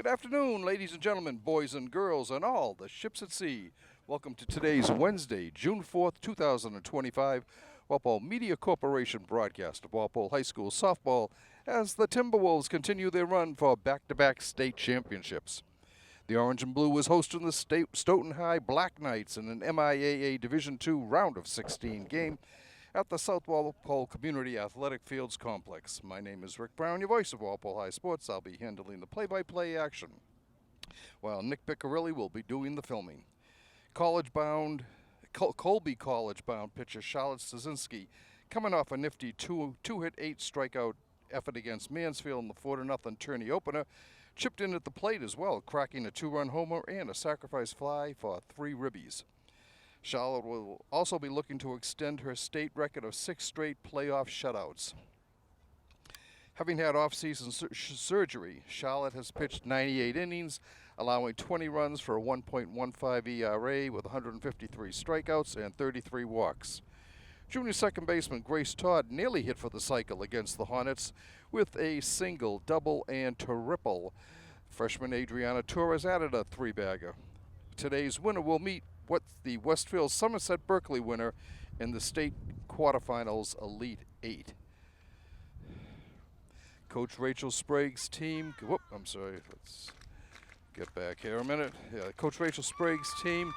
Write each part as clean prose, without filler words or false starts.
Good afternoon, ladies and gentlemen, boys and girls, and all the ships at sea. Welcome to today's Wednesday, June 4th, 2025, Walpole Media Corporation broadcast of Walpole High School softball as the Timberwolves continue their run for back-to-back state championships. The Orange and Blue was hosting the Stoughton High Black Knights in an MIAA Division II round of 16 game at the South Walpole Community Athletic Fields Complex. My name is Rick Brown, your voice of Walpole High Sports. I'll be handling the play-by-play action, while Nick Piccarilli will be doing the filming. Colby College-bound pitcher Charlotte Stasinski, coming off a nifty two-hit, 8-strikeout effort against Mansfield in the 4-0 tourney opener, chipped in at the plate as well, cracking a 2-run homer and a sacrifice fly for 3 ribbies. Charlotte will also be looking to extend her state record of 6 straight playoff shutouts. Having had off-season surgery, Charlotte has pitched 98 innings, allowing 20 runs for a 1.15 ERA with 153 strikeouts and 33 walks. Junior second baseman Grace Todd nearly hit for the cycle against the Hornets with a single, double, and triple. Freshman Adriana Torres added a 3-bagger. Today's winner will meet the Westfield Somerset Berkeley winner in the state quarterfinals Elite 8. Coach Rachel Sprague's team, let's get back here a minute. Coach Rachel Sprague's team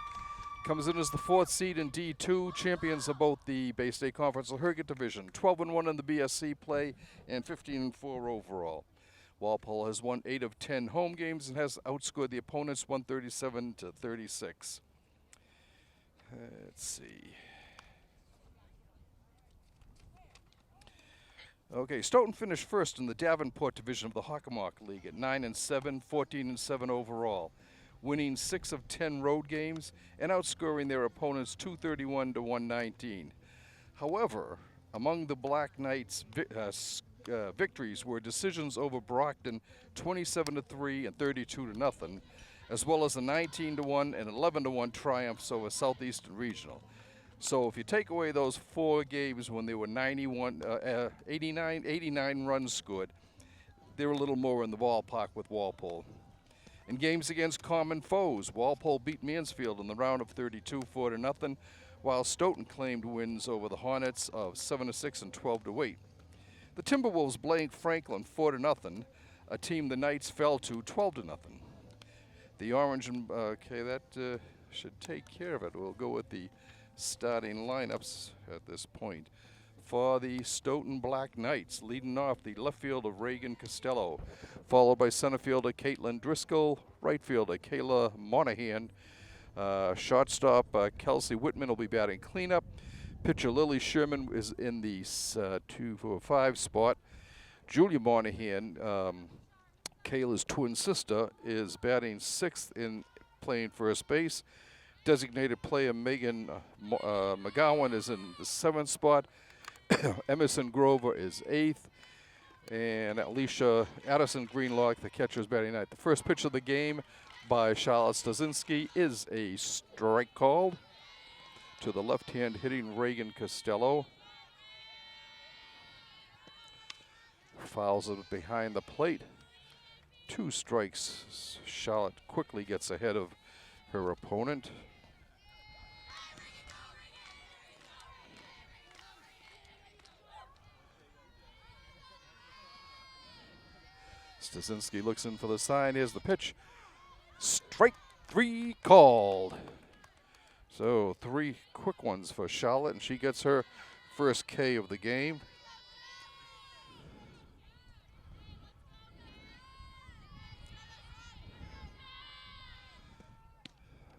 comes in as the 4th seed in D2, champions of both the Bay State Conference and Herget Division, 12-1 in the BSC play and 15-4 overall. Walpole has won 8 of 10 home games and has outscored the opponents 137-36. Let's see. Okay, Stoughton finished first in the Davenport division of the Hockomock League at 9-7, 14-7 overall, winning 6 of 10 road games and outscoring their opponents 231-119. However, among the Black Knights' victories were decisions over Brockton 27-3 and 32-0, as well as the 19-1 and 11-1 triumphs over Southeastern Regional. So if you take away those 4 games when there were 89 runs scored, they're a little more in the ballpark with Walpole. In games against common foes, Walpole beat Mansfield in the round of 32 4-0, while Stoughton claimed wins over the Hornets of 7-6 and 12-8. The Timberwolves blanked Franklin 4-0, a team the Knights fell to 12-0. The Orange and that should take care of it. We'll go with the starting lineups at this point. For the Stoughton Black Knights, leading off the left fielder Reagan Costello, followed by center fielder Caitlin Driscoll, right fielder Kayla Monahan, shortstop Kelsey Whitman will be batting cleanup. Pitcher Lily Sherman is in the 2-4-5 spot. Julia Monahan, Kayla's twin sister, is batting 6th in playing first base. Designated player Megan McGowan is in the 7th spot. Emerson Grover is 8th. And Alicia Addison Greenlock, the catcher, is batting 9th. The first pitch of the game by Charlotte Stasinski is a strike called to the left-hand hitting Reagan Costello. Fouls it behind the plate. 2 strikes. Charlotte quickly gets ahead of her opponent. Stasinski looks in for the sign. Here's the pitch. Strike 3 called. So 3 quick ones for Charlotte, and she gets her first K of the game.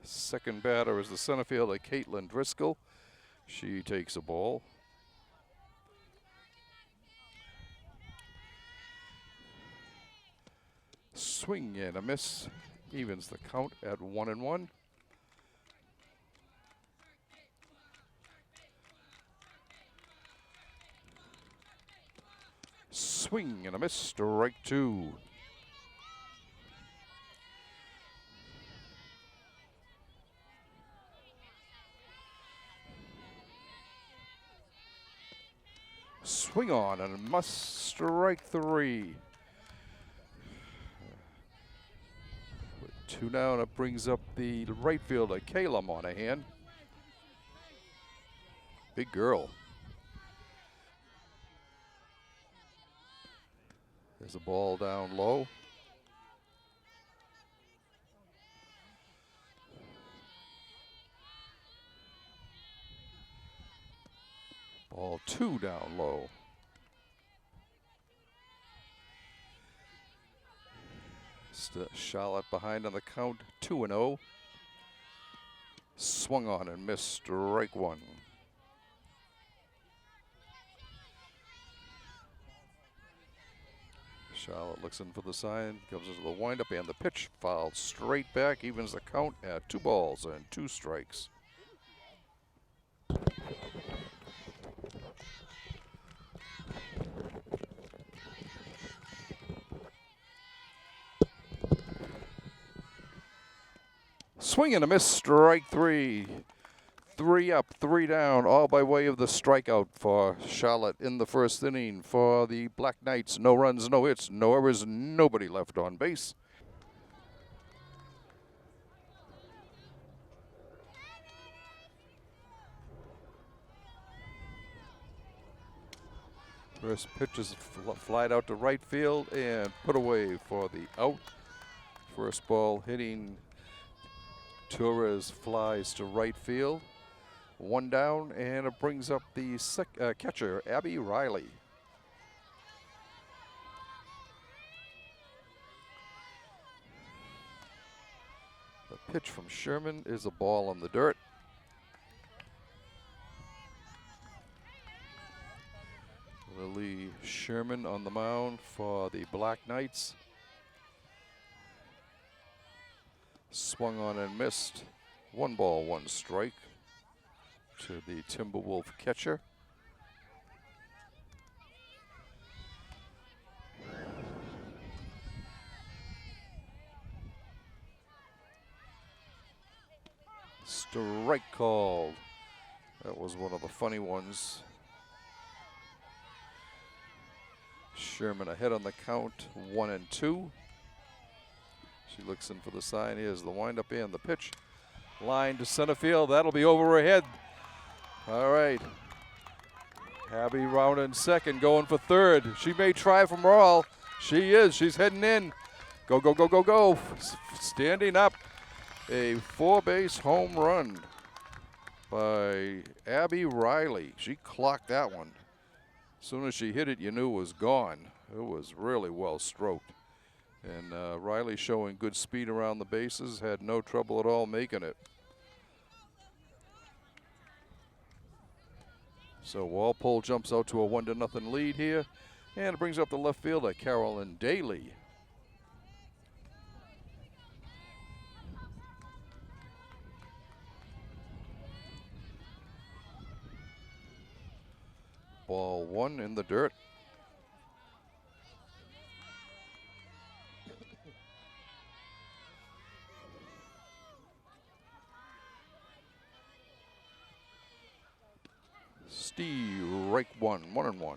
Second batter is the center fielder Caitlin Driscoll. She takes a ball. Swing and a miss. Evens the count at 1-1. Swing and a miss. Strike 2. Swing on and must strike 3. 2 down. It brings up the right fielder, Kayla Monahan. Big girl. There's a ball down low. Ball 2 down low. Charlotte behind on the count, 2-0. Swung on and missed, strike 1. Charlotte looks in for the sign, comes into the windup, and the pitch fouled straight back, evens the count at 2 balls and 2 strikes. Swing and a miss, strike 3. 3 up, 3 down, all by way of the strikeout for Charlotte in the first inning for the Black Knights. No runs, no hits, no errors, nobody left on base. First pitch is flied out to right field and put away for the out. First ball hitting Torres flies to right field. 1 down, and it brings up the catcher, Abby Riley. The pitch from Sherman is a ball on the dirt. Lily Sherman on the mound for the Black Knights. Swung on and missed. 1 ball, 1 strike to the Timberwolf catcher. Strike called. That was one of the funny ones. Sherman ahead on the count, 1-2. She looks in for the sign. Here's the windup and the pitch. Line to center field. That'll be over her head. All right. Abby round in second, going for third. She may try from Rawl. She is. She's heading in. Go, go, go, go, go. Standing up. A 4-base home run by Abby Riley. She clocked that one. As soon as she hit it, you knew it was gone. It was really well stroked. And Riley showing good speed around the bases, had no trouble at all making it. So Walpole jumps out to a 1-0 lead here, and it brings up the left fielder, Carolyn Daly. Ball 1 in the dirt. Strike 1, 1-1.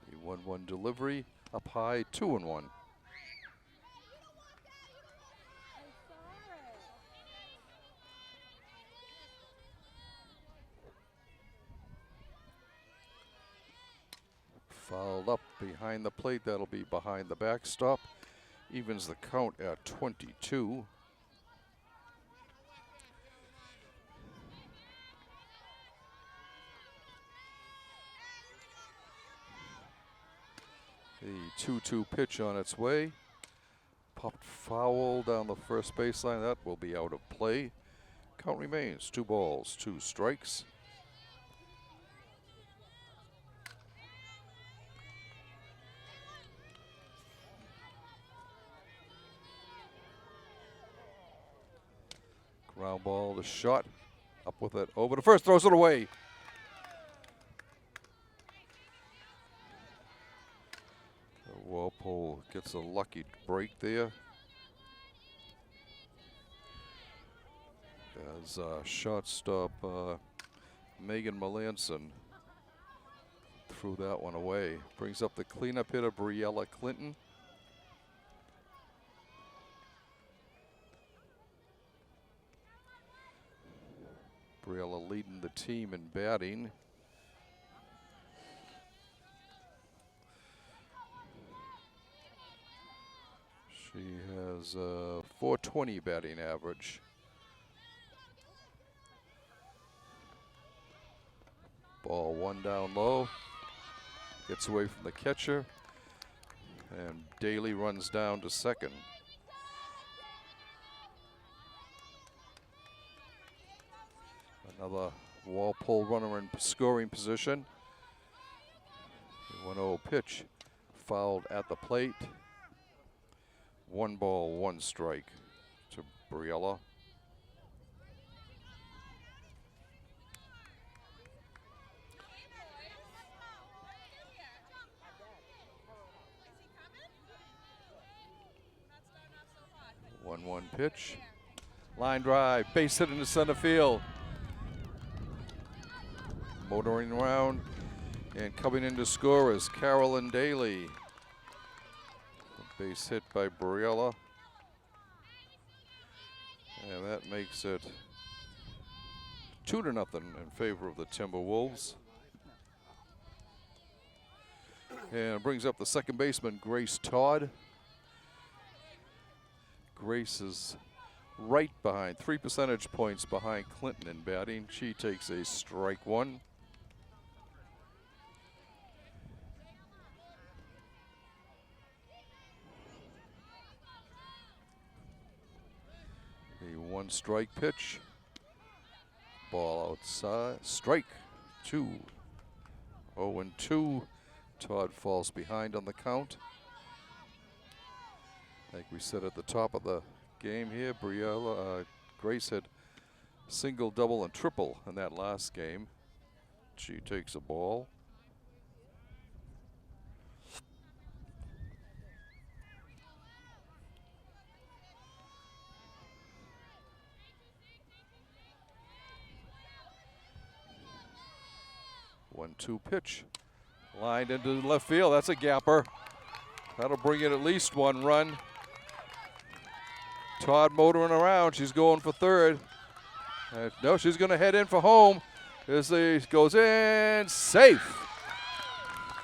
The 1-1 delivery up high, 2-1. Fouled up behind the plate. That'll be behind the backstop. Evens the count at 22. The 2-2 pitch on its way. Popped foul down the first baseline. That will be out of play. Count remains 2 balls, 2 strikes. Ground ball to shot. Up with it. Over to first. Throws it away. Walpole gets a lucky break there. As shortstop Megan Melanson threw that one away. Brings up the cleanup hitter, Briella Clinton. Briella leading the team in batting. She has a .420 batting average. Ball one down low. Gets away from the catcher. And Daly runs down to second. Another Walpole runner in scoring position. 1-0 pitch. Fouled at the plate. 1 ball, 1 strike to Briella. One pitch. Line drive, base hit into center field. Motoring around and coming in to score is Carolyn Daly. Base hit by Briella. And that makes it 2-0 in favor of the Timberwolves. And brings up the second baseman, Grace Todd. Grace is right behind, 3 percentage points behind Clinton in batting. She takes a strike one. A 1 strike pitch. Ball outside. Strike 2. 0-2. Todd falls behind on the count. Like we said at the top of the game here, Grace had single, double, and triple in that last game. She takes a ball. One-two pitch. Lined into the left field. That's a gapper. That'll bring in at least 1 run. Todd motoring around. She's going for third. No, she's going to head in for home. As it goes in, safe.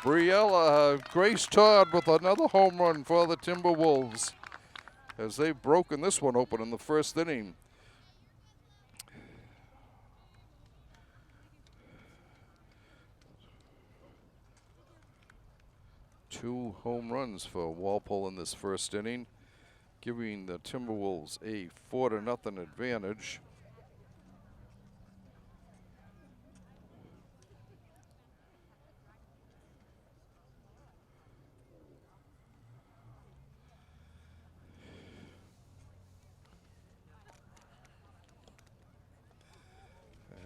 Grace Todd with another home run for the Timberwolves, as they've broken this one open in the first inning. Two home runs for Walpole in this first inning, giving the Timberwolves a 4-0 advantage.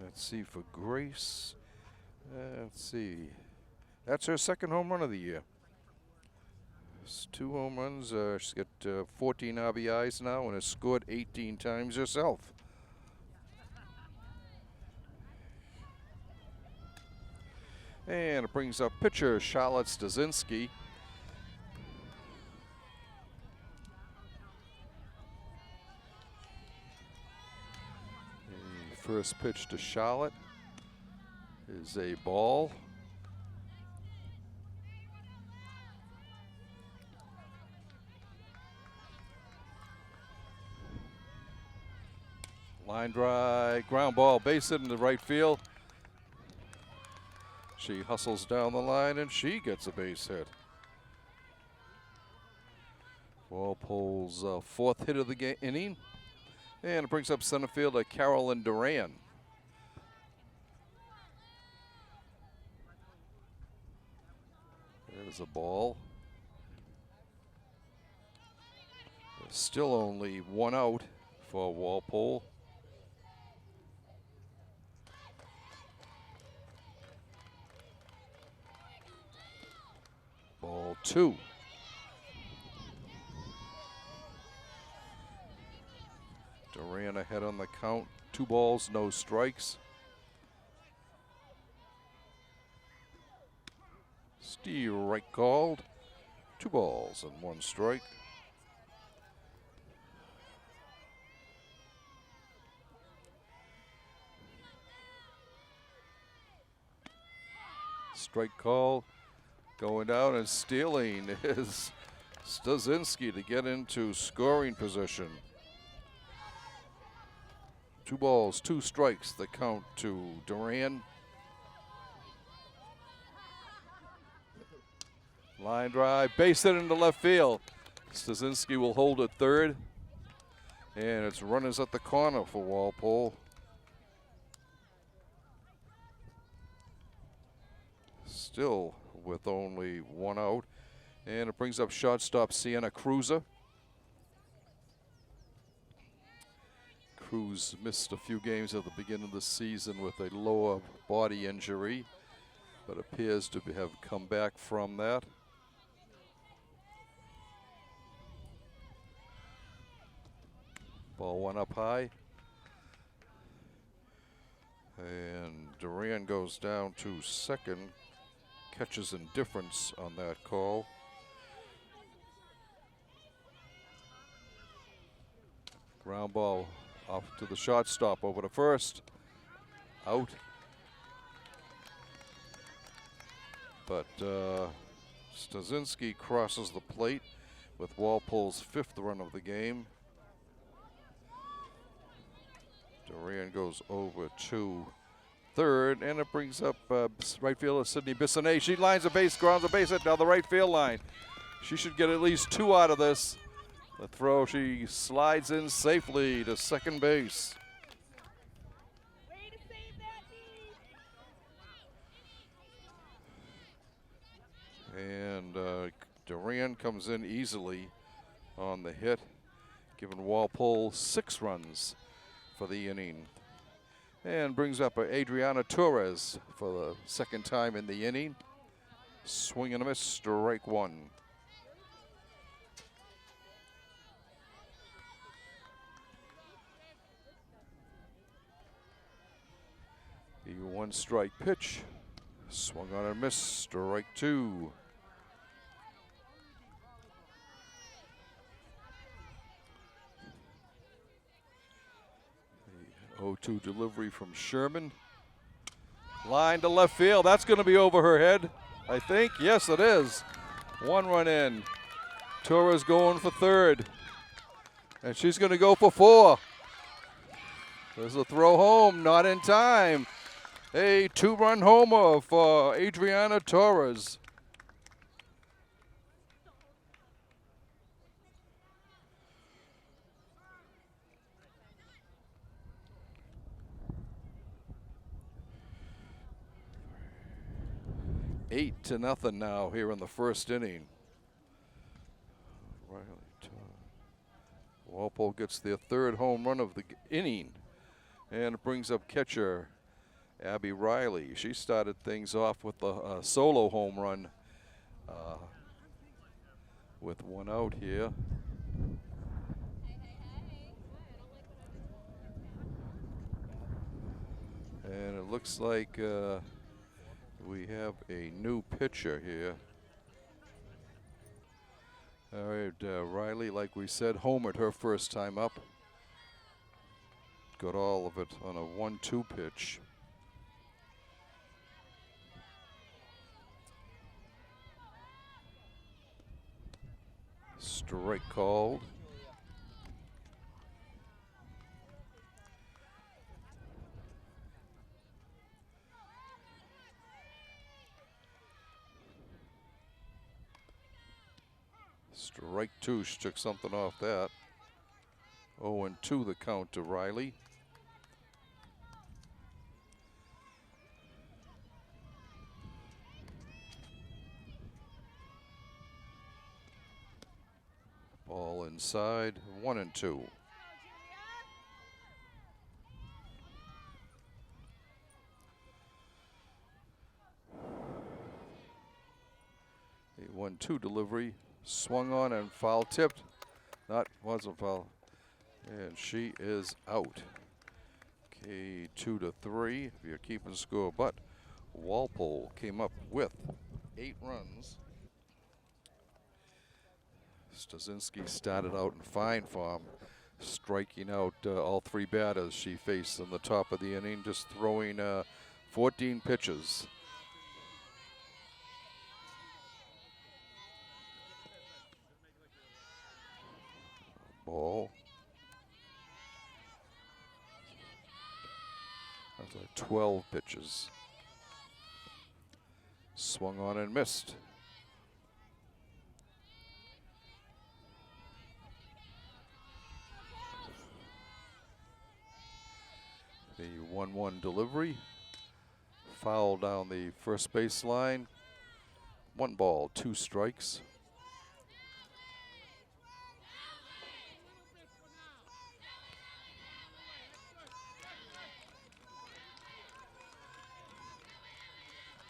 Let's see for Grace. Let's see. That's her second home run of the year. 2 home runs. She's got 14 RBIs now and has scored 18 times herself. And it brings up pitcher Charlotte Stasinski. The first pitch to Charlotte is a ball. Line drive, ground ball, base hit into right field. She hustles down the line and she gets a base hit. Walpole's 4th hit of the inning. And it brings up center fielder Carolyn Duran. There's a ball. There's still only 1 out for Walpole. Ball 2. Duran ahead on the count. 2 balls, no strikes. Strike called. 2 balls and 1 strike. Strike call. Going down and stealing is Stasinski to get into scoring position. 2 balls, 2 strikes, the count to Duran. Line drive, base hit into left field. Stasinski will hold at third. And it's runners at the corner for Walpole. Still with only 1 out. And it brings up shortstop Sienna Cruiser. Cruz missed a few games at the beginning of the season with a lower body injury, but appears to have come back from that. Ball 1 up high. And Duran goes down to second. Catches indifference on that call. Ground ball off to the shortstop, over to first. Out. But Stasinski crosses the plate with Walpole's 5th run of the game. Duran goes over to third, and it brings up right fielder Sydney Bissonnet. She lines a base, grounds a base hit down the right field line. She should get at least 2 out of this. The throw, she slides in safely to second base. Way to save that knee. And Duran comes in easily on the hit, giving Walpole 6 runs for the inning. And brings up Adriana Torres for the 2nd time in the inning. Swing and a miss, strike 1. The 1 strike pitch. Swung on and missed, strike 2. The 0-2 delivery from Sherman. Line to left field. That's going to be over her head, I think. Yes, it is. 1 run in. Torres going for third. And she's going to go for 4. There's a throw home, not in time. A 2-run homer for Adriana Torres. Eight to nothing now here in the 1st inning. Walpole gets their 3rd home run of the inning, and it brings up catcher Abby Riley. She started things off with a solo home run with 1 out here. And it looks like we have a new pitcher here. All right, Riley, like we said, homered her 1st time up. Got all of it on a 1-2 pitch. Strike called. Strike 2, she took something off that. 0-2 the count to Riley. Ball inside, 1-2. A 1-2 delivery. Swung on and foul tipped. Wasn't foul. And she is out. Okay, 2-3 if you're keeping score. But Walpole came up with 8 runs. Stasinski started out in fine form, striking out all 3 batters she faced in the top of the inning, just throwing 14 pitches. Ball. That's like 12 pitches. Swung on and missed. The 1-1 delivery. Foul down the first base line. 1 ball, 2 strikes.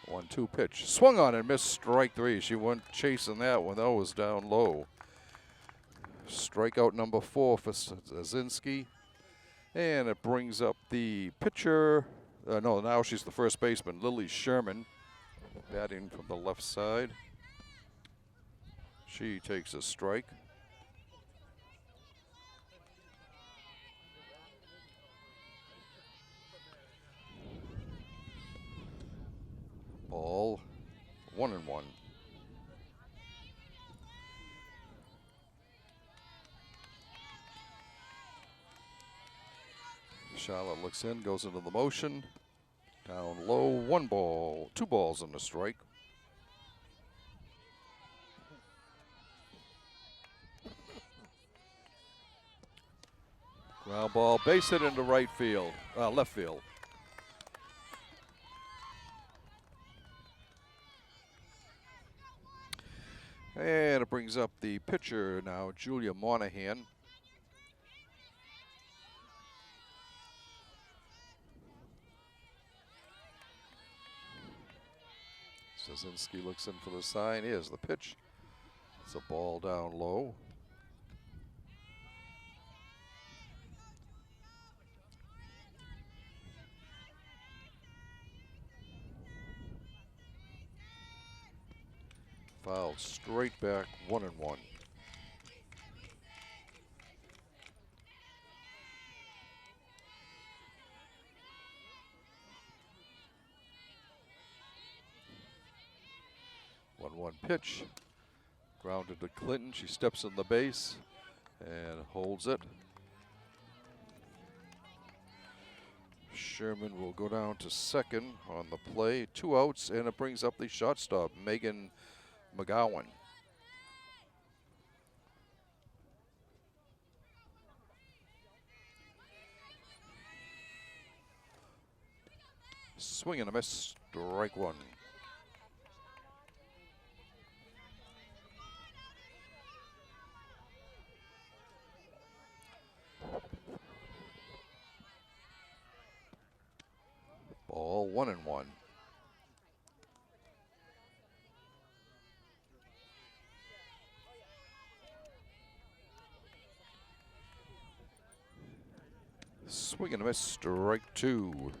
One-two pitch. Swung on and missed, strike 3. She went chasing that one. That was down low. Strikeout number 4 for Stasinski. And it brings up the pitcher. No, now she's the first baseman, Lily Sherman, batting from the left side. She takes a strike. Ball, 1-1. Charlotte looks in, goes into the motion. Down low, 1 ball, 2 balls and a strike. Ground ball, base hit into right field, left field. And it brings up the pitcher now, Julia Monahan. Stasinski looks in for the sign. Here's the pitch. It's a ball down low. Foul straight back, 1-1. One pitch, grounded to Clinton. She steps in the base and holds it. Sherman will go down to second on the play. 2 outs, and it brings up the shortstop, Megan McGowan. Swing and a miss, strike 1. Ball, 1-1. Swing and a miss, strike 2.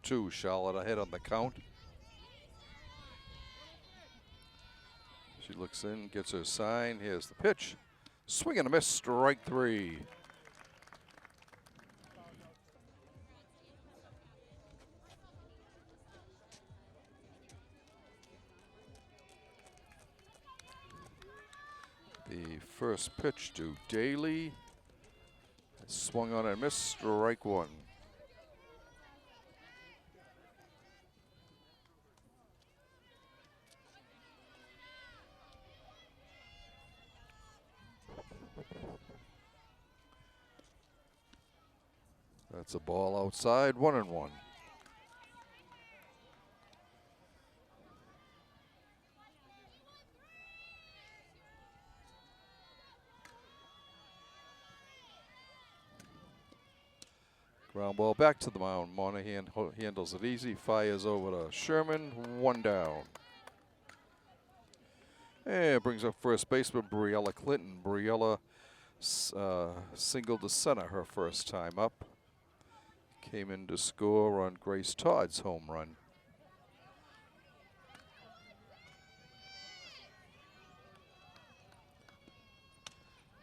1-2, Charlotte ahead on the count. She looks in, gets her sign. Here's the pitch. Swing and a miss, strike 3. The first pitch to Daly. Swung on and missed, strike 1. That's a ball outside, 1-1. Ground ball back to the mound. Monahan handles it easy, fires over to Sherman, 1 down. And brings up first baseman Briella Clinton. Briella singled to center her first time up. Came in to score on Grace Todd's home run.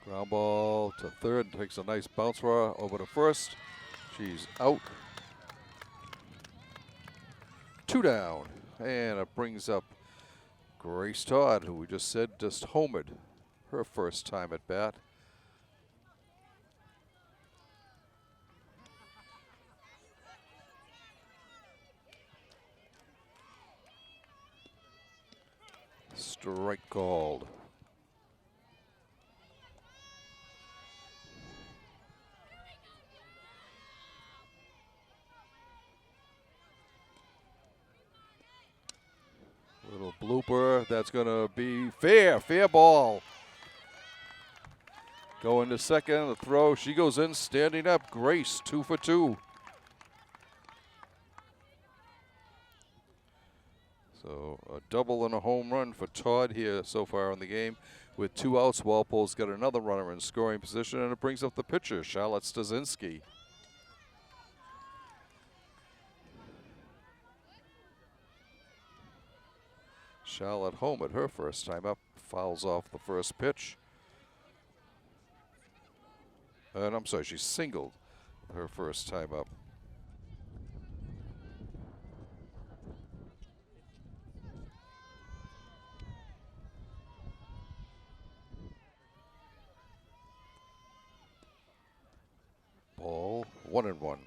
Ground ball to third. Takes a nice bounce for her over to first. She's out. 2 down. And it brings up Grace Todd, who we just said just homered her first time at bat. Strike called. Little blooper. That's going to be fair. Fair ball. Going to second. The throw. She goes in standing up. Grace 2 for 2. So a double and a home run for Todd here so far in the game. With 2 outs, Walpole's got another runner in scoring position, and it brings up the pitcher, Charlotte Stasinski. Charlotte home at her first time up, fouls off the first pitch. And I'm sorry, she singled her first time up. Ball 1-1.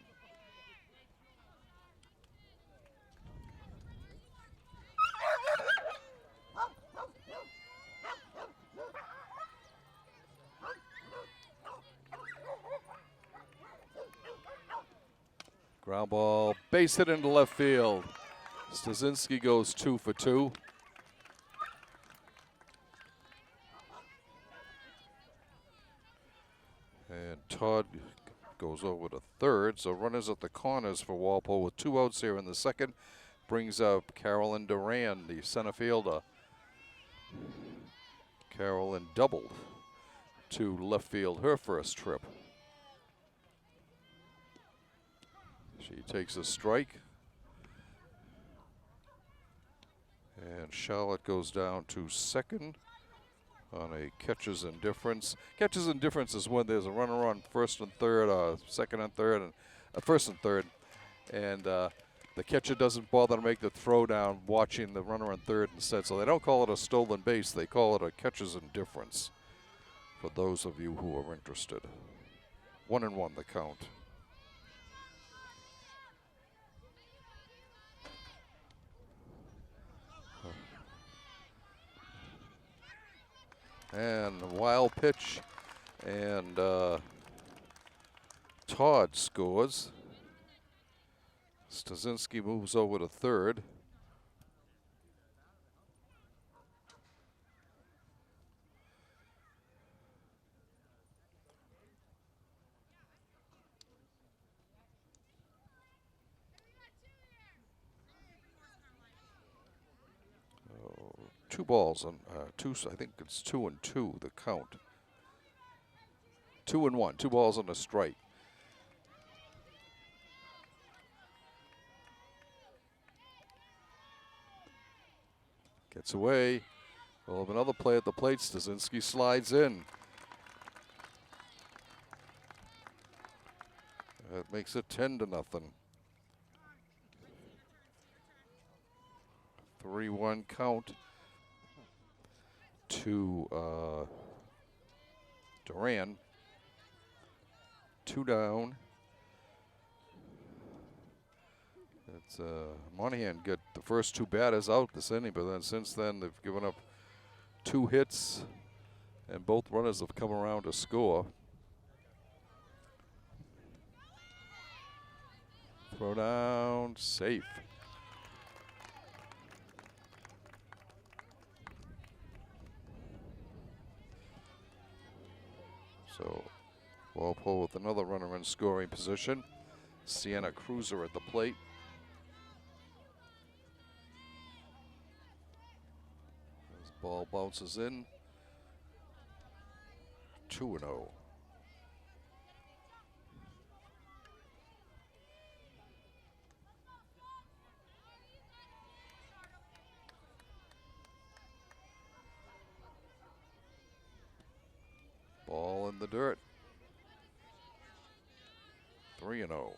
Ground ball, base hit into left field. Stasinski goes 2 for 2. And Todd goes over to third. So runners at the corners for Walpole with 2 outs here in the second. Brings up Carolyn Duran, the center fielder. Carolyn doubled to left field her first trip. She takes a strike. And Charlotte goes down to second on a catcher's indifference. Catcher's indifference is when there's a runner on first and third, second and third, and first and third, and the catcher doesn't bother to make the throw down, watching the runner on third instead. So they don't call it a stolen base; they call it a catcher's indifference. For those of you who are interested, 1-1 the count. And a wild pitch, and Todd scores. Stasinski moves over to third. Two balls on I think it's 2-2 the count. 2-1, 2 balls on a strike. Gets away. We'll have another play at the plate. Stasinski slides in. That makes it 10-0. 3-1 count to Duran. 2 down. It's Monahan got the first 2 batters out this inning, but then since then they've given up 2 hits, and both runners have come around to score. Throw down, safe. So Walpole with another runner in scoring position. Sienna Cruiser at the plate. As ball bounces in. 2-0. Ball the dirt. 3-0.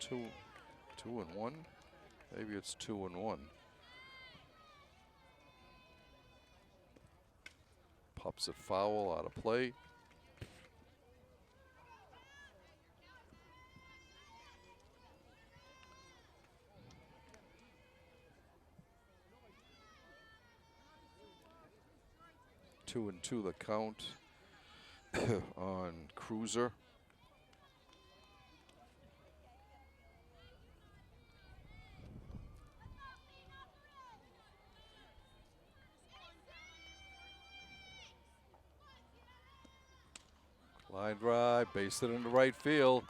Two and one. Maybe it's 2-1. Pops it foul, out of play. Two and two the count on Cruiser. Line drive, based it into right field.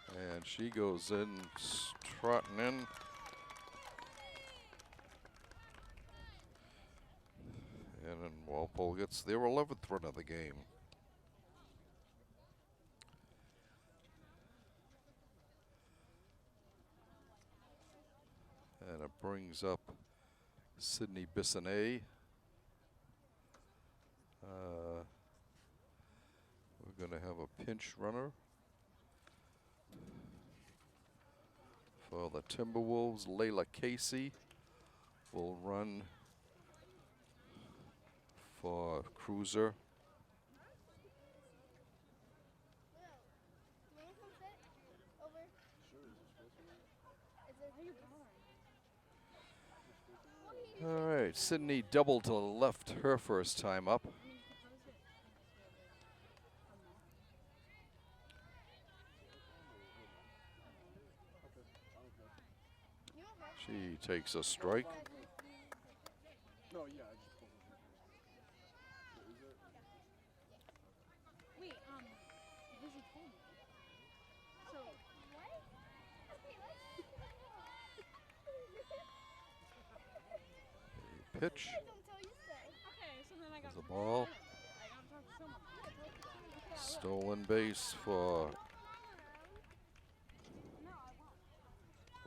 And she goes in, trotting in. And then Walpole gets their 11th run of the game. And it brings up Sydney Bissonnet. We're going to have a pinch runner for the Timberwolves. Layla Casey will run for Cruiser. All right, Sydney double to the left her first time up. She takes a strike. No, yeah, I just pulled it. Wait, Lizzie told me. So, what? A pitch. Don't tell you so. Okay, so then I got There's a ball. I gotta talk to someone. Stolen base for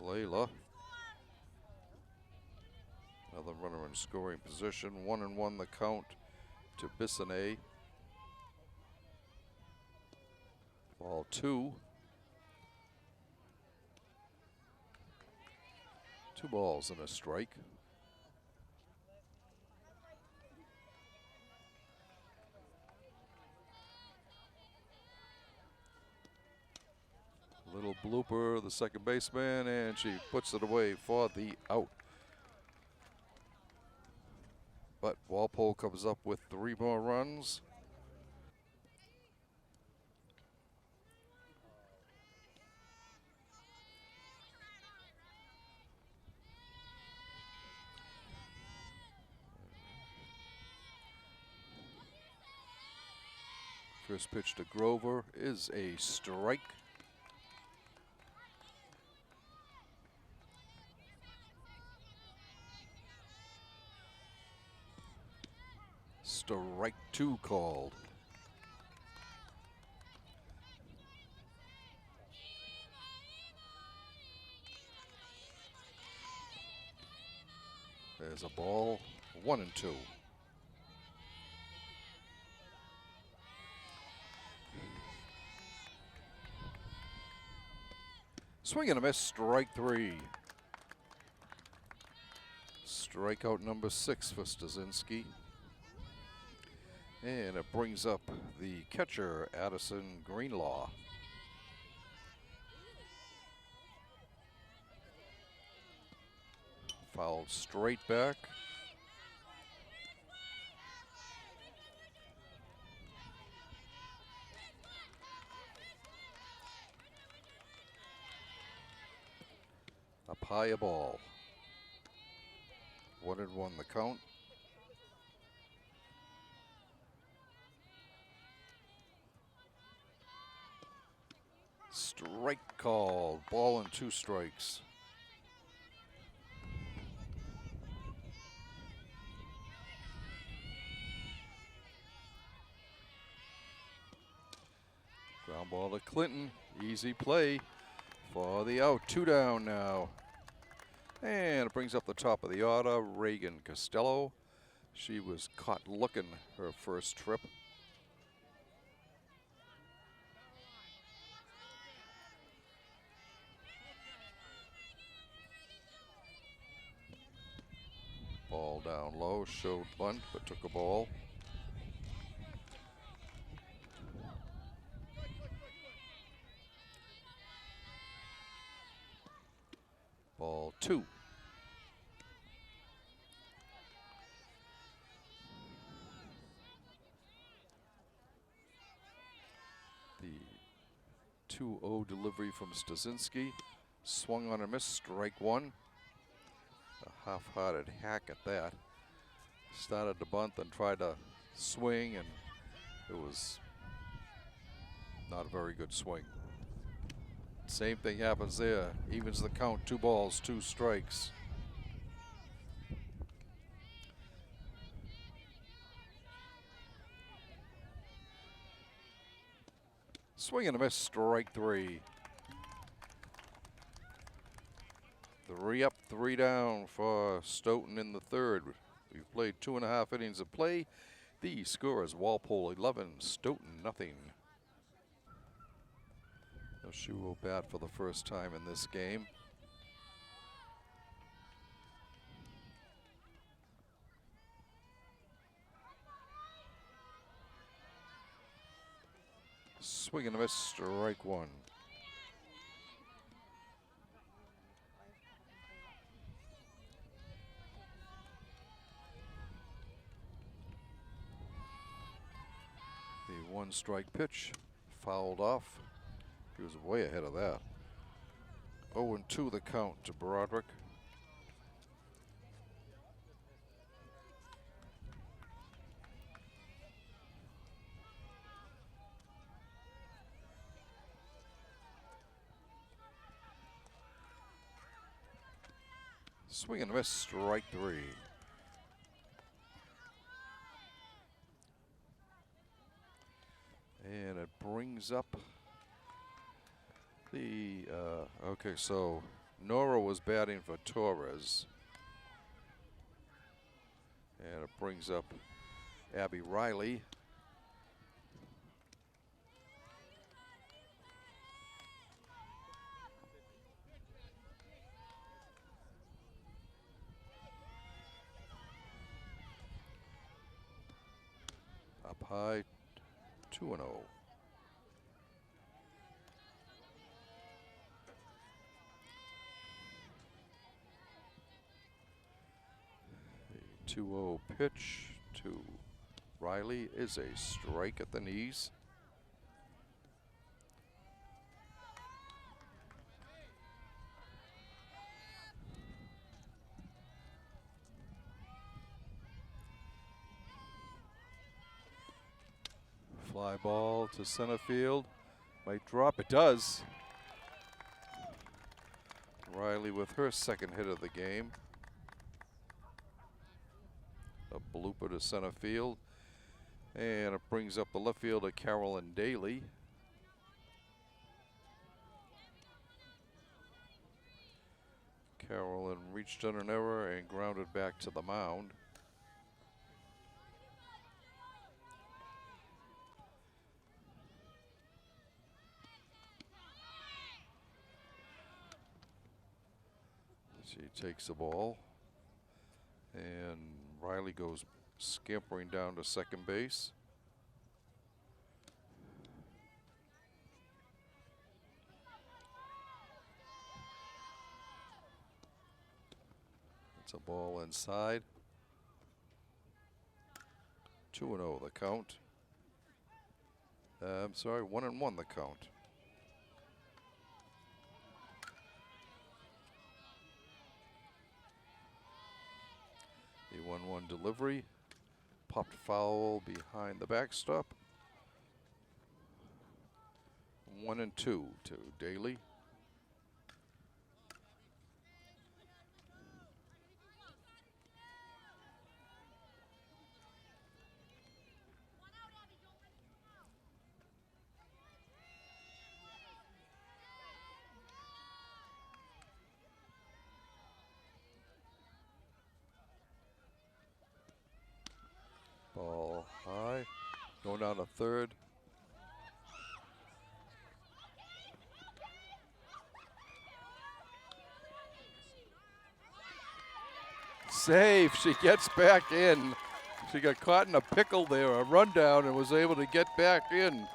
Layla. Another runner in scoring position. 1-1 the count to Bissonnet. Ball 2. 2 balls and a strike. Little blooper, the second baseman, and she puts it away for the out. But Walpole comes up with 3 more runs. First pitch to Grover is a strike. Strike 2 called. There's a ball, 1-2. Swing and a miss, strike 3. Strikeout number 6 for Stasinski. And it brings up the catcher, Addison Greenlaw. Fouled straight back. Up high a ball. 1-1 the count. Strike called. Ball and 2 strikes. Ground ball to Clinton. Easy play for the out. 2 down now. And it brings up the top of the order, Reagan Costello. She was caught looking her first trip. Ball down low, showed bunt, but took a ball. Ball 2. The 2-0 delivery from Stasinski. Swung on a miss, strike 1. A half-hearted hack at that. Started to bunt, then tried to swing, and it was not a very good swing. Same thing happens there. Evens the count, 2 balls, 2 strikes. Swing and a miss, strike 3. 3 up, 3 down for Stoughton in the third. We've played 2.5 innings of play. The score is Walpole 11, Stoughton nothing. She will bat for the first time in this game. Swing and a miss, strike 1. The 1-strike pitch fouled off. He was way ahead of that. 0-2 the count to Broderick. Swing and a miss, strike 3. And it brings up the, okay, so Nora was batting for Torres. And it brings up Abby Riley. Up high, 2-0. The 2-0 pitch to Riley is a strike at the knees. Fly ball to center field. Might drop. It does. Riley with her second hit of the game. A blooper to center field. And it brings up the left fielder, Carolyn Daly. Carolyn reached on an error and grounded back to the mound. She takes the ball, and Riley goes scampering down to second base. It's a ball inside. 2-0 the count. I'm sorry, 1-1 the count. The 1-1 delivery, popped foul behind the backstop. 1-2 to Daly. down to third. Save. She gets back in. She got caught in a pickle there, a rundown, and was able to get back in.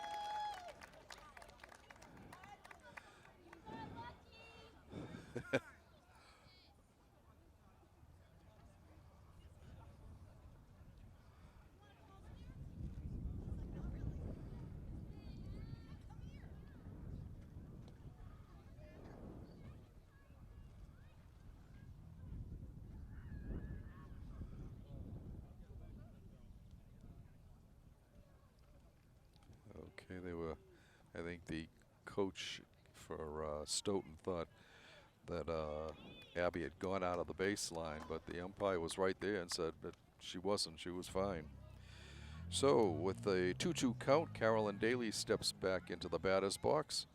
Okay, they were, I think the coach for Stoughton thought that Abby had gone out of the baseline, but the umpire was right there and said that she wasn't, she was fine. So with a 2-2 count, Carolyn Daly steps back into the batter's box.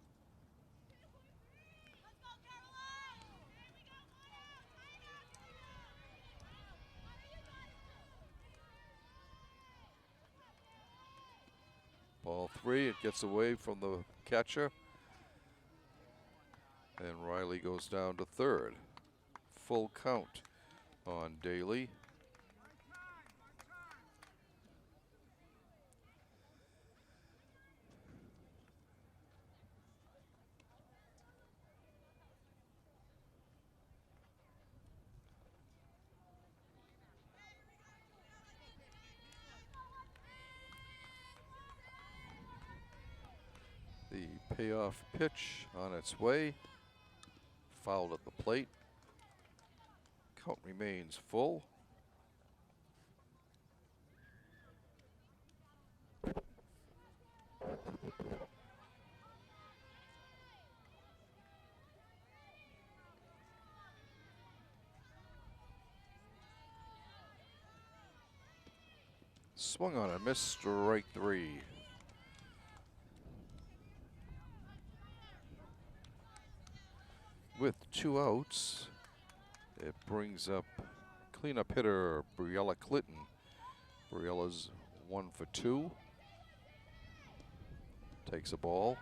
Ball 3, it gets away from the catcher. And Riley goes down to third. Full count on Daly. The payoff pitch on its way. Fouled at the plate. Count remains full. Swung on and missed, strike 3. With 2 outs, it brings up cleanup hitter Briella Clinton. Briella's 1 for 2. Takes a ball.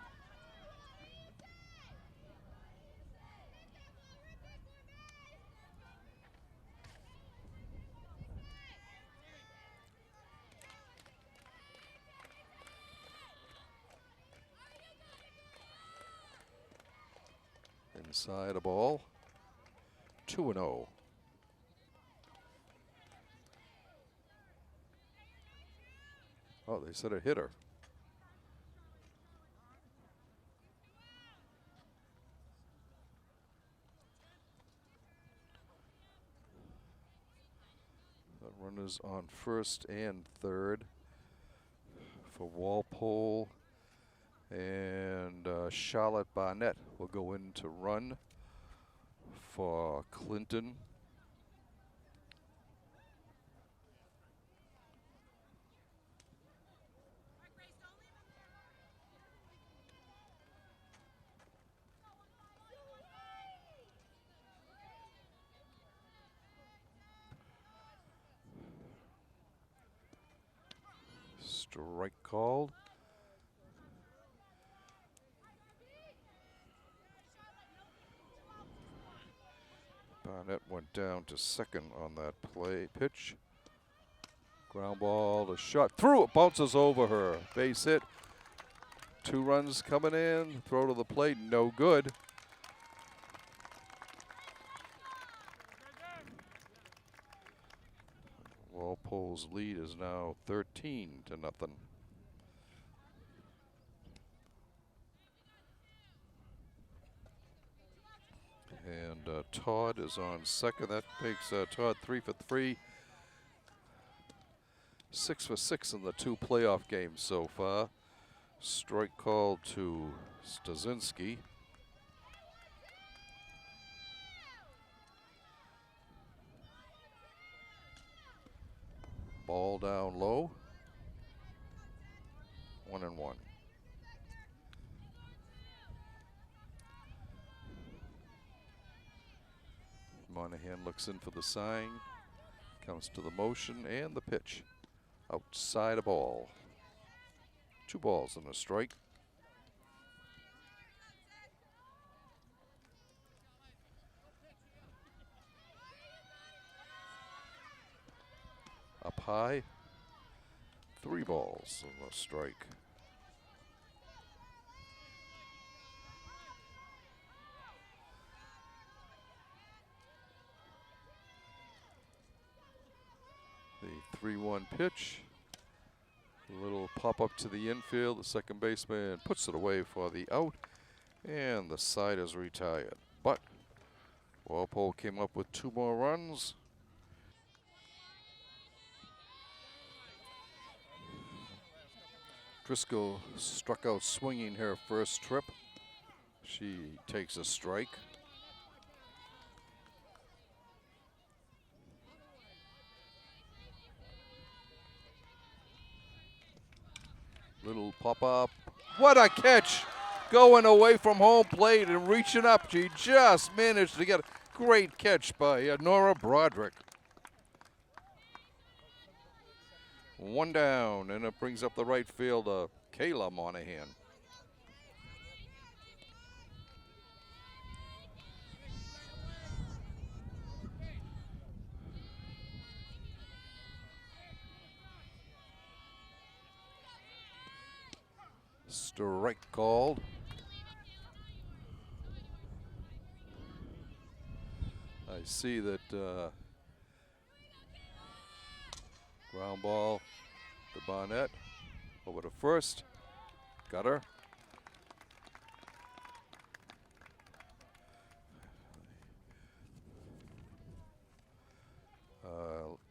Inside a ball. 2-0. Oh, they said a hitter. The runners on first and third for Walpole. And Charlotte Barnett will go in to run for Clinton. Strike called. Barnett went down to second on that pitch. Ground ball, a shot through, it bounces over her. Base hit. 2 runs coming in, throw to the plate, no good. Walpole's lead is now 13-0. And Todd is on second. That makes Todd 3 for 3. 6 for 6 in the 2 playoff games so far. Strike called to Stasinski. Ball down low. 1-1. Monahan looks in for the sign. Comes to the motion and the pitch. Outside a ball. 2 balls and a strike. Up high, 3 balls and a strike. The 3-1 pitch. A little pop up to the infield. The second baseman puts it away for the out, and the side is retired. But Walpole came up with 2 more runs. Driscoll struck out swinging her first trip. She takes a strike. Little pop-up. What a catch! Going away from home plate and reaching up. She just managed to get a great catch by Nora Broderick. 1 down, and it brings up the right fielder, Kayla Monahan. Strike called. I see that ground ball to Barnett. Over to first. Got her.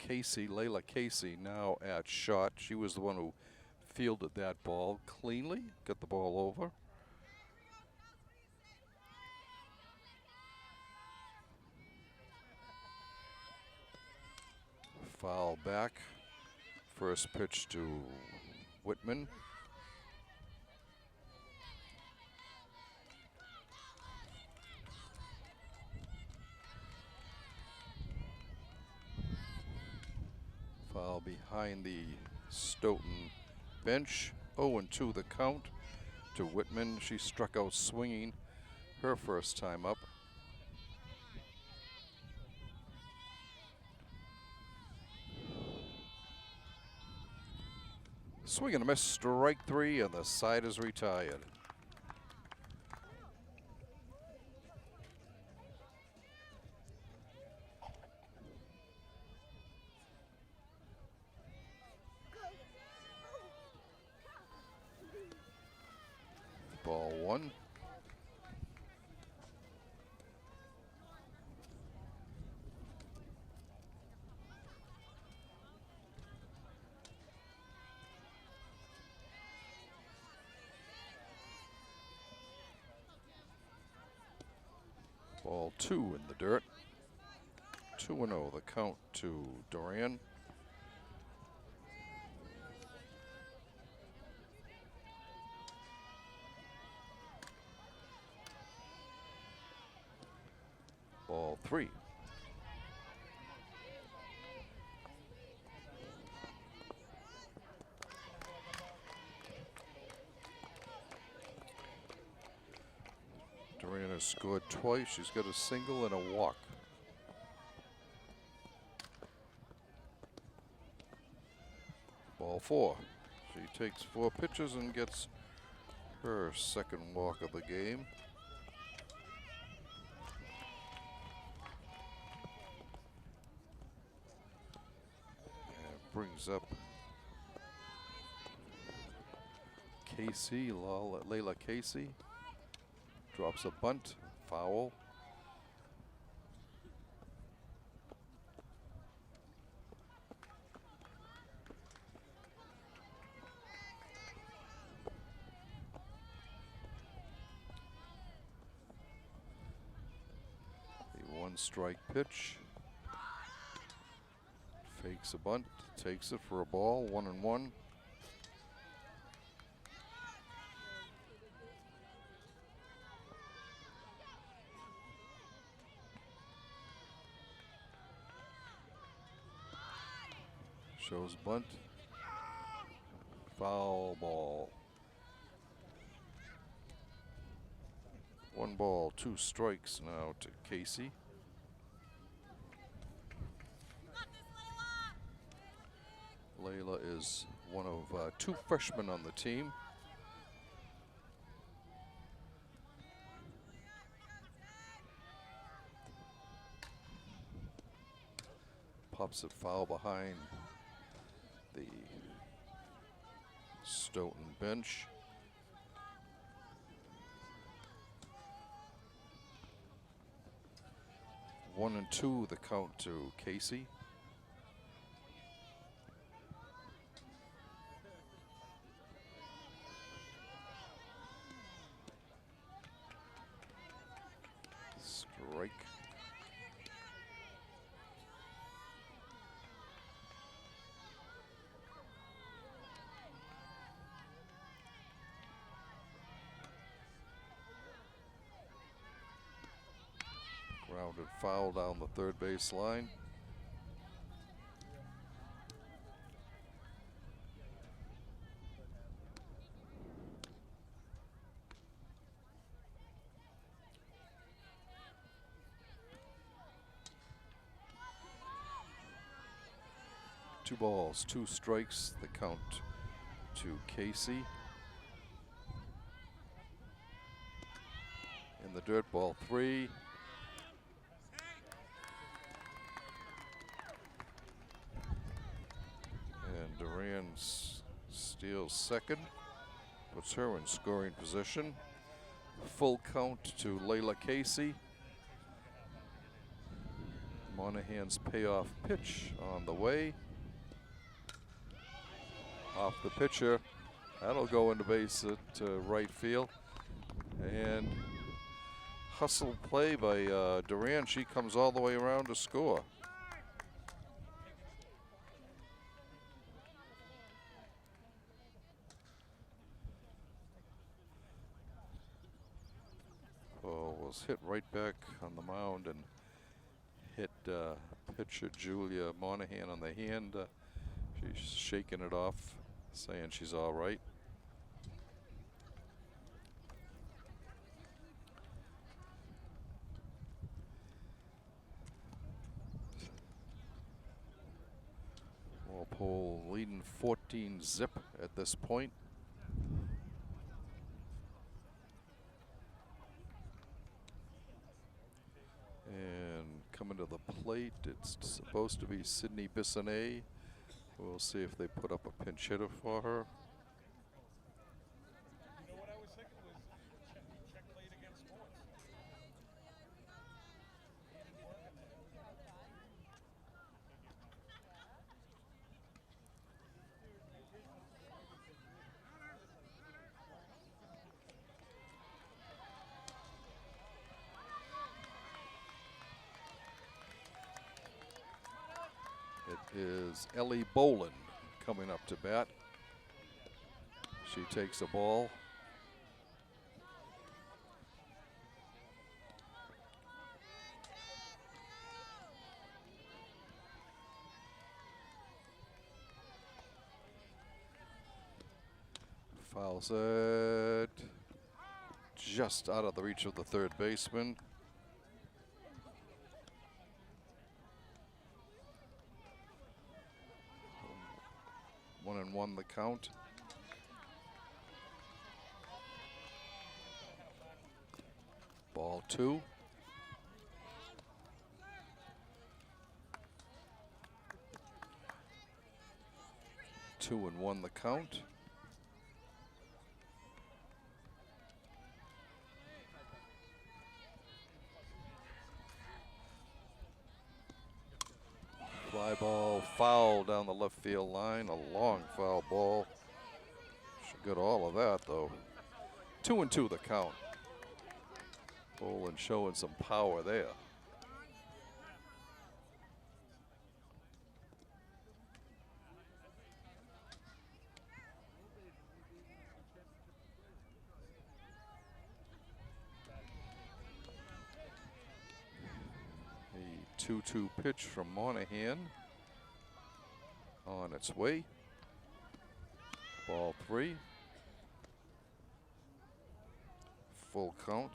Layla Casey now at shot. She was the one who fielded that ball cleanly. Got the ball over. Foul back. First pitch to Whitman. Foul behind the Stoughton bench. 0-2 the count to Whitman. She struck out swinging her first time up. Swing and a miss, strike 3, and the side is retired. Ball 1. Ball 2 in the dirt. 2-0 the count to Duran. Ball 3. Duran has scored twice. She's got a single and a walk. Ball 4. She takes 4 pitches and gets her second walk of the game. And brings up Casey, Layla Casey. Drops a bunt, foul. The 1-strike pitch. Fakes a bunt, takes it for a ball, 1-1. Shows bunt. Foul ball. One ball, two strikes now to Casey. Layla is one of two freshmen on the team. Pops it foul behind the Stoughton bench. One and two, the count to Casey. Strike. Grounded foul down the third base line. Two balls, two strikes, the count to Casey. In the dirt, ball three. And Duran steals second, puts her in scoring position. Full count to Layla Casey. Monahan's payoff pitch on the way. Off the pitcher, that'll go into base at right field. And hustle play by Duran. She comes all the way around to score. Oh, was hit right back on the mound and hit pitcher Julia Monahan on the hand. She's shaking it off, saying she's all right. Walpole leading 14-zip at this point. And coming to the plate, it's supposed to be Sydney Bissonnet. We'll see if they put up a pinch hitter for her. You know what I was thinking was check late against sports. It is Ellie Boland coming up to bat. She takes a ball. Fouls it just out of the reach of the third baseman. One and one the count. Ball two. Two and one the count. Fly ball, foul down the left field line, a long foul ball. Should get all of that though. 2 and 2 the count. Boland showing some power there. A 2-2 pitch from Monahan on its way. Ball three. Full count.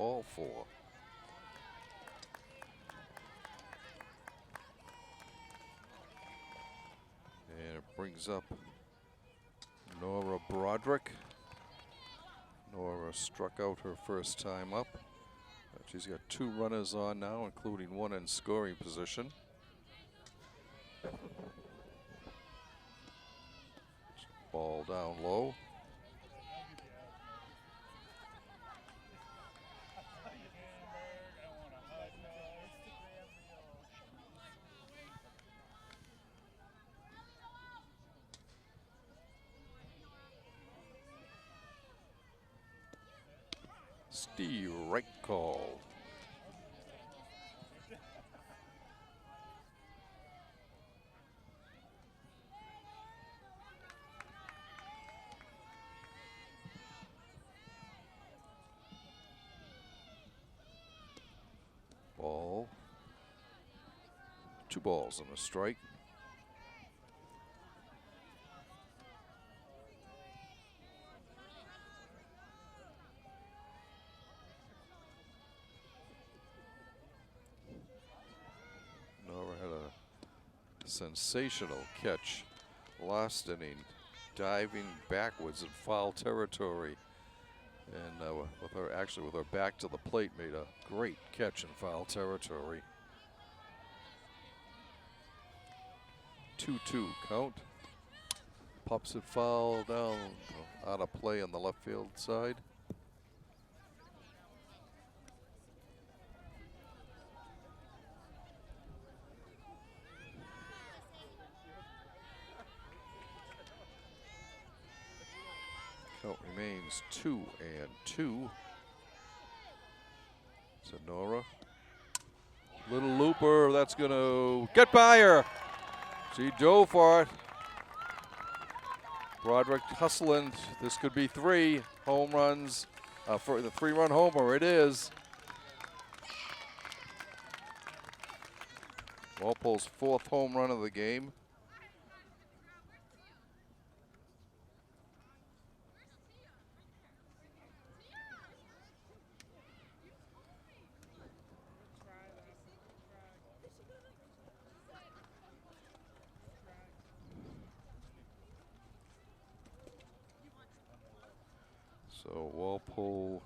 ball four. And it brings up Nora Broderick. Nora struck out her first time up. She's got 2 runners on now, including 1 in scoring position. Ball down low. Steve right call. Ball. 2 balls and a strike. Nora had a sensational catch last inning, diving backwards in foul territory. And with her back to the plate, made a great catch in foul territory. 2-2 count. Pops it foul down, out of play on the left field side. Count remains 2-2. Sonora. Little looper, that's gonna get by her. She dove for it. Broderick hustling. This could be 3 home runs for the 3-run homer. It is. Walpole's 4th home run of the game. So Walpole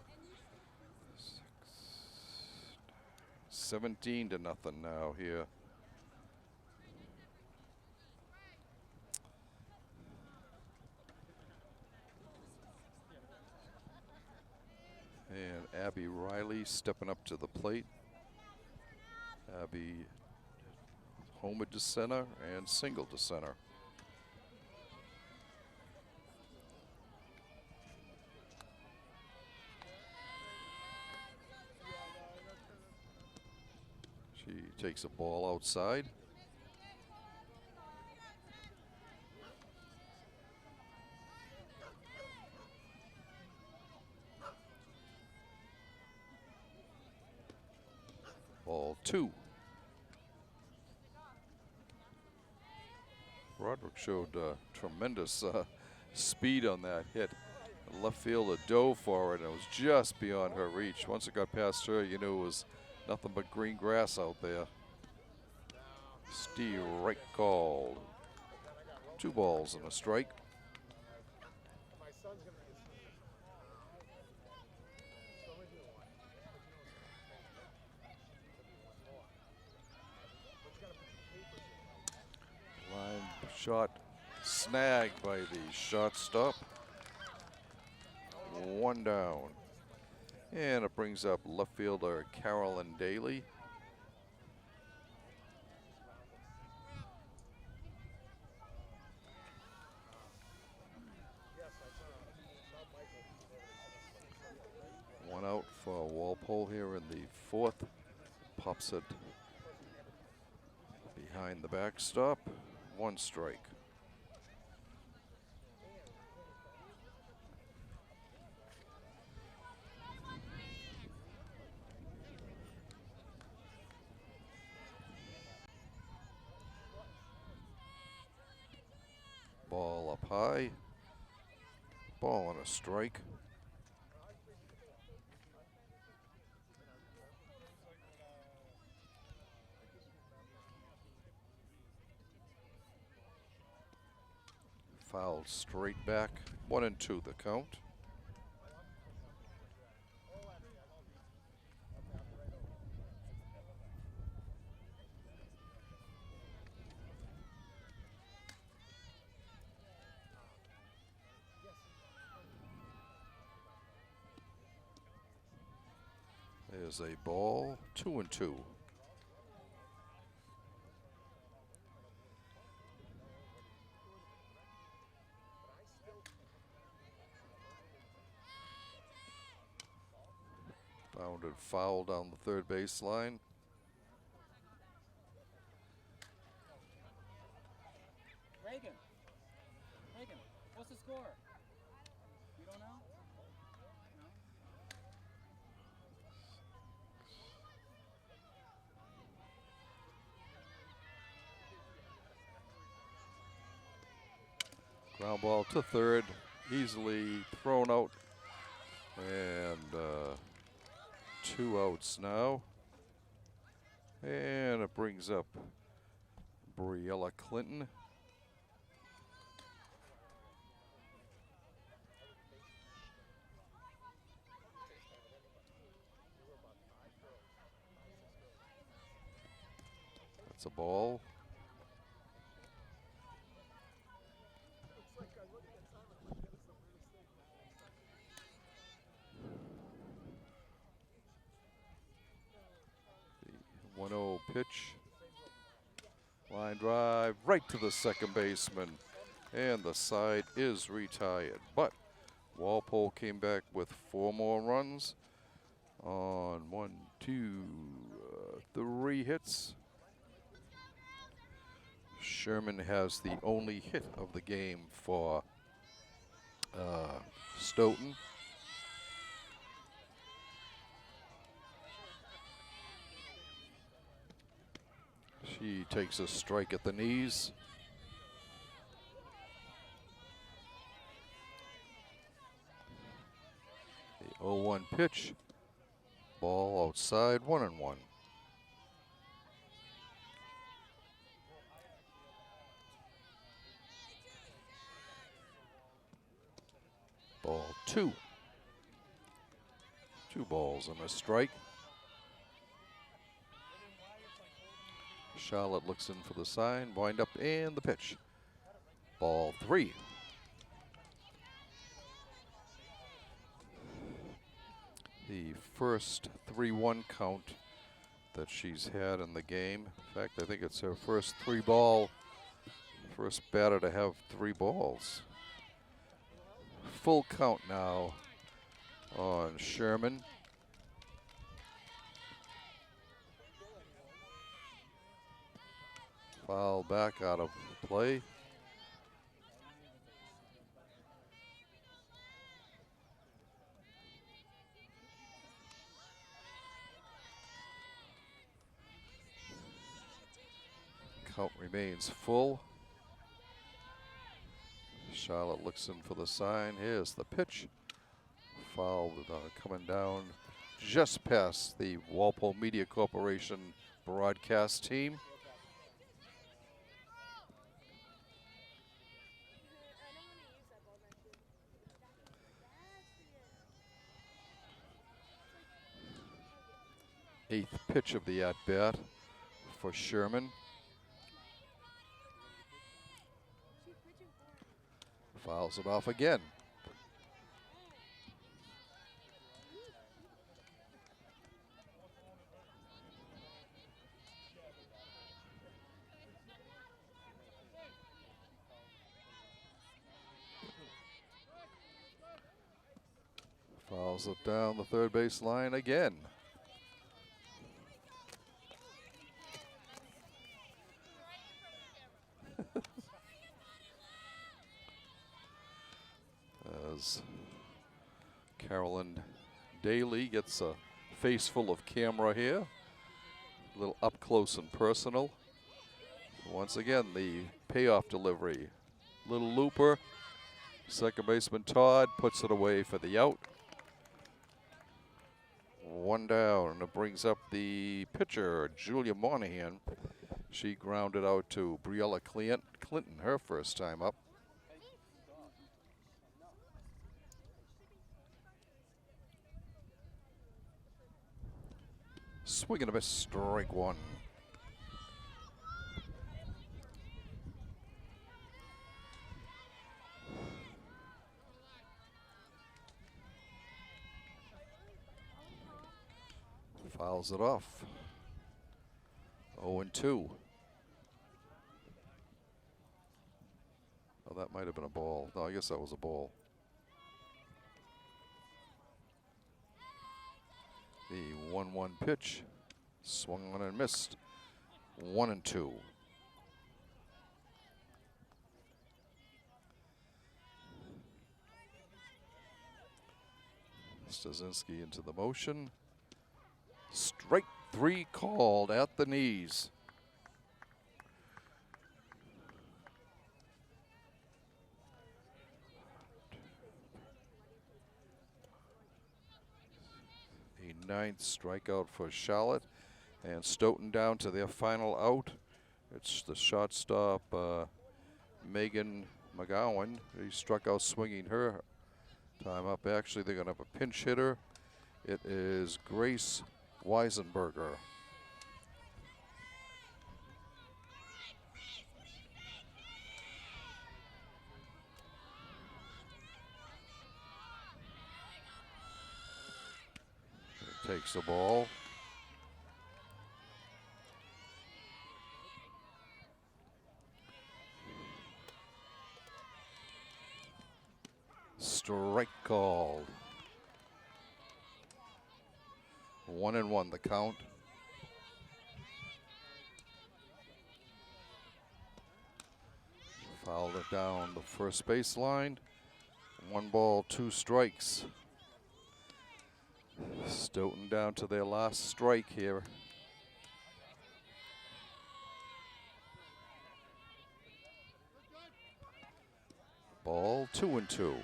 17-0 now here. And Abby Riley stepping up to the plate. Abby homered to center and single to center. She takes a ball outside. Ball 2. Broderick showed tremendous speed on that hit. The left fielder dove for it, and it was just beyond her reach. Once it got past her, you knew it was nothing but green grass out there. Steve right called. 2 balls and a strike. Line shot snagged by the shortstop. 1 down. And it brings up left fielder Carolyn Daly. One out for Walpole here in the 4th. Pops it behind the backstop. 1 strike. Ball up high. Ball on a strike. Fouled straight back. 1-2 the count. There's a ball. 2-2. Bounded foul down the third baseline. Reagan, what's the score? You don't know? No? Ground ball to third. Easily thrown out. And 2 outs now. And it brings up Briella Clinton. That's a ball. The 1-0 pitch. Line drive right to the second baseman. And the side is retired. But Walpole came back with 4 more runs on 3 hits. Sherman has the only hit of the game for Stoughton. She takes a strike at the knees. The 0-1 pitch. Ball outside, 1-1. Ball 2. 2 balls and a strike. Charlotte looks in for the sign, wind up, and the pitch. Ball 3. The first 3-1 count that she's had in the game. In fact, I think it's her first 3-ball, first batter to have 3 balls. Full count now on Sherman. Foul back out of play. Count remains full. Charlotte looks in for the sign. Here's the pitch. Foul coming down just past the Walpole Media Corporation broadcast team. Eighth pitch of the at-bat for Sherman. Fouls it off again. Fouls it down the third base line again. As Carolyn Daly gets a face full of camera here. A little up close and personal. Once again, the payoff delivery. Little looper. Second baseman Todd puts it away for the out. 1 down, and it brings up the pitcher, Julia Monahan. She grounded out to Briella Clinton her first time up. Swing and a miss, strike one. Fouls it off. 0-2. Oh, that might have been a ball. No, I guess that was a ball. The 1-1 pitch. Swung on and missed. 1-2. Stasinski into the motion. Strike three called at the knees. The 9th strikeout for Charlotte, and Stoughton down to their final out. It's the shortstop, Megan McGowan. He struck out swinging her time up. Actually, they're going to have a pinch hitter. It is Grace Weisenberger. Takes the ball. Strike called. 1-1 the count. Fouled it down the first baseline. 1 ball, 2 strikes. Stoughton down to their last strike here. Ball 2-2.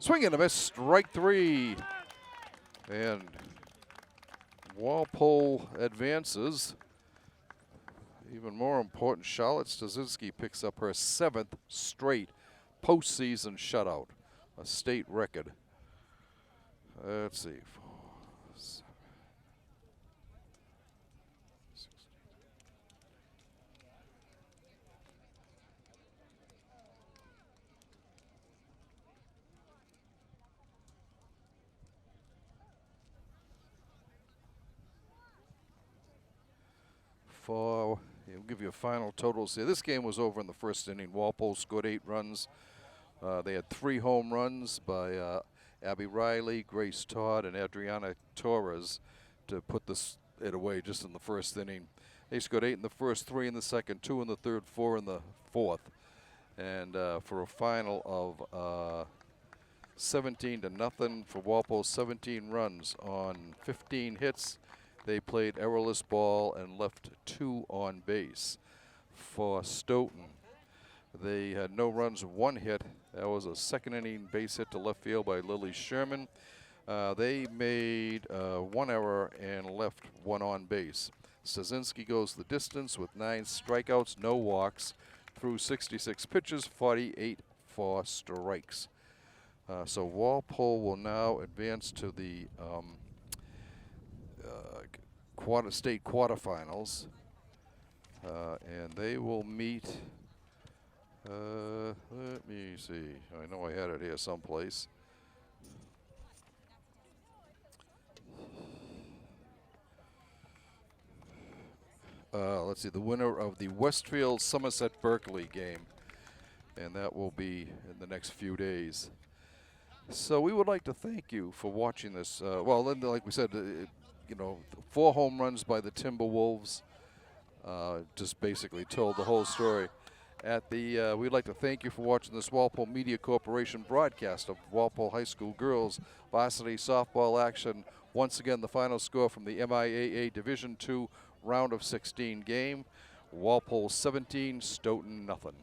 Swing and a miss, strike 3. And Walpole advances. Even more important, Charlotte Stasinski picks up her 7th straight postseason shutout, a state record. Let's see. 4, 7, 6. I'll give you a final totals here. This game was over in the first inning. Walpole scored 8 runs. They had 3 home runs by Abby Riley, Grace Todd, and Adriana Torres to put it away just in the first inning. They scored 8 in the first, 3 in the second, 2 in the third, 4 in the fourth. And for a final of 17-0 for Walpole, 17 runs on 15 hits. They played errorless ball and left 2 on base. For Stoughton, they had no runs, 1 hit. That was a second inning base hit to left field by Lily Sherman. They made 1 error and left 1 on base. Stasinski goes the distance with 9 strikeouts, no walks, threw 66 pitches, 48 for strikes. So Walpole will now advance to the state quarterfinals, and they will meet. Let me see. I know I had it here someplace. Let's see, the winner of the Westfield Somerset Berkeley game, and that will be in the next few days. So we would like to thank you for watching this. Well, then, like we said, you know, 4 home runs by the Timberwolves. Just basically told the whole story. We'd like to thank you for watching this Walpole Media Corporation broadcast of Walpole High School girls varsity softball action. Once again, the final score from the MIAA Division II round of 16 game: Walpole 17, Stoughton nothing.